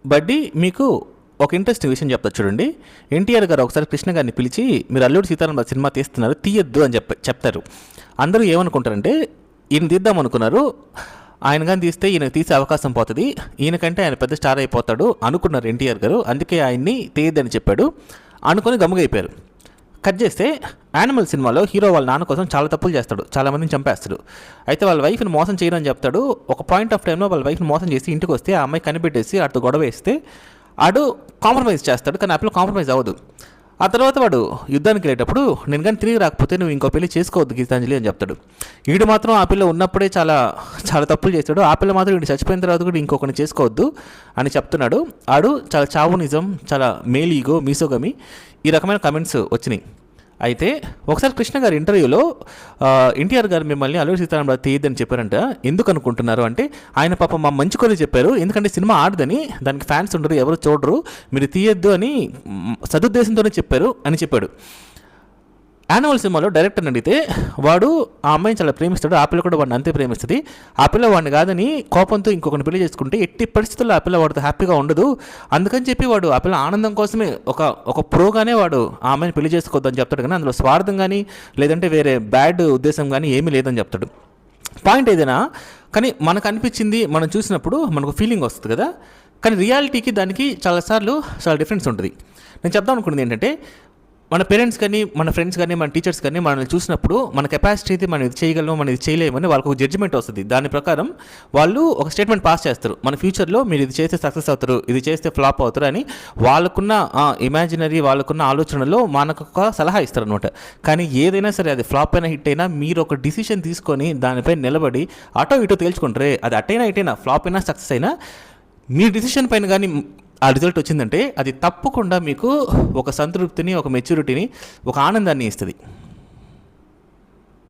బడ్డీ మీకు ఒక ఇంట్రెస్టింగ్ విషయం చెప్తా చూడండి. ఎన్టీఆర్ గారు ఒకసారి కృష్ణ గారిని పిలిచి, మీరు అల్లూరి సీతారామరాజు సినిమా తీస్తున్నారు, తీయద్దు అని చెప్తారు. అందరూ ఏమనుకుంటారంటే ఈయన తీద్దాం అనుకున్నారు, ఆయన కానీ తీస్తే ఈయన తీసే అవకాశం పోతుంది, ఈయనకంటే ఆయన పెద్ద స్టార్ అయిపోతాడు అనుకున్నారు ఎన్టీఆర్ గారు, అందుకే ఆయన్ని తీయద్దని చెప్పాడు అనుకొని గమ్ముగైపోయారు. కట్ చేస్తే యానిమల్ సినిమాలో హీరో వాళ్ళ నాన్న కోసం చాలా తప్పులు చేస్తాడు, చాలామందిని చంపేస్తాడు. అయితే వాళ్ళ వైఫ్ని మోసం చేయడం చెప్తాడు. ఒక పాయింట్ ఆఫ్ టైంలో వాళ్ళ వైఫ్ని మోసం చేసి ఇంటికి వస్తే ఆ అమ్మాయి కనిపెట్టేసి ఆడితో గొడవ వేస్తే ఆడు కాంప్రమైజ్ చేస్తాడు, కానీ ఆ పిల్ల కాంప్రమైజ్ అవ్వదు. ఆ తర్వాత వాడు యుద్ధానికి వెళ్ళేటప్పుడు నేను కానీ తిరిగి రాకపోతే నువ్వు ఇంకో పెళ్లి చేసుకోవద్దు గీతాంజలి అని చెప్తాడు. వీడు మాత్రం ఆ పిల్ల ఉన్నప్పుడే చాలా చాలా తప్పులు చేస్తాడు, ఆ పిల్ల మాత్రం వీడు చచ్చిపోయిన తర్వాత కూడా ఇంకొకరిని చేసుకోవద్దు అని చెప్తున్నాడు. ఆడు చాలా చావునిజం, చాలా మేల్ ఈగో, మీసోగమి, ఈ రకమైన కమెంట్స్ వచ్చినాయి. అయితే ఒకసారి కృష్ణ గారి ఇంటర్వ్యూలో ఎన్టీఆర్ గారు మిమ్మల్ని అల్లూరి సీతారామరాజు తీయద్దని చెప్పారంట. ఎందుకు అనుకుంటున్నారు అంటే, ఆయన పాపం మా మంచి కొద్ది చెప్పారు, ఎందుకంటే సినిమా ఆడదని, దానికి ఫ్యాన్స్ ఉండరు, ఎవరు చూడరు, మీరు తీయద్దు అని సదుద్దేశంతోనే చెప్పారు అని చెప్పాడు. యానిమల్ సినిమాలో డైరెక్టర్ని అడిగితే వాడు ఆ అమ్మాయిని చాలా ప్రేమిస్తాడు, ఆ పిల్ల కూడా వాడిని అంతే ప్రేమిస్తుంది. ఆ పిల్ల వాడిని కాదని కోపంతో ఇంకొకరిని పెళ్లి చేసుకుంటే ఎట్టి పరిస్థితుల్లో ఆ పిల్ల వాడితో హ్యాపీగా ఉండదు, అందుకని చెప్పి వాడు ఆ పిల్ల ఆనందం కోసమే ఒక ప్రోగానే వాడు ఆ అమ్మాయిని పెళ్లి చేసుకోవద్దని చెప్తాడు. కానీ అందులో స్వార్థం కానీ లేదంటే వేరే బ్యాడ్ ఉద్దేశం కానీ ఏమీ లేదని చెప్తాడు. పాయింట్ ఏదైనా కానీ మనకు అనిపించింది మనం చూసినప్పుడు మనకు ఫీలింగ్ వస్తుంది కదా, కానీ రియాలిటీకి దానికి చాలాసార్లు చాలా డిఫరెన్స్ ఉంటుంది. నేను చెప్దాం అనుకున్నది ఏంటంటే, మన పేరెంట్స్ కానీ మన ఫ్రెండ్స్ కానీ మన టీచర్స్ కానీ మనల్ని చూసినప్పుడు మన కెపాసిటీ అయితే మనం ఇది చేయగలము మనం ఇది చేయలేమని వాళ్ళకు ఒక జడ్జిమెంట్ వస్తుంది. దాని ప్రకారం వాళ్ళు ఒక స్టేట్మెంట్ పాస్ చేస్తారు, మన ఫ్యూచర్లో మీరు ఇది చేస్తే సక్సెస్ అవుతారు, ఇది చేస్తే ఫ్లాప్ అవుతారు అని వాళ్ళకున్న ఇమాజినరీ వాళ్ళకున్న ఆలోచనలో మనకు ఒక సలహా ఇస్తారు అనమాట. కానీ ఏదైనా సరే అది ఫ్లాప్ అయినా హిట్ అయినా మీరు ఒక డిసిషన్ తీసుకొని దానిపై నిలబడి అటో ఇటో తేల్చుకుంటారే, అది అటైనా ఇటైనా ఫ్లాప్ అయినా సక్సెస్ అయినా మీ డిసిషన్ పైన కానీ ఆ రిజల్ట్ వచ్చిందంటే అది తప్పకుండా మీకు ఒక సంతృప్తిని, ఒక మెచ్యూరిటీని, ఒక ఆనందాన్ని ఇస్తుంది.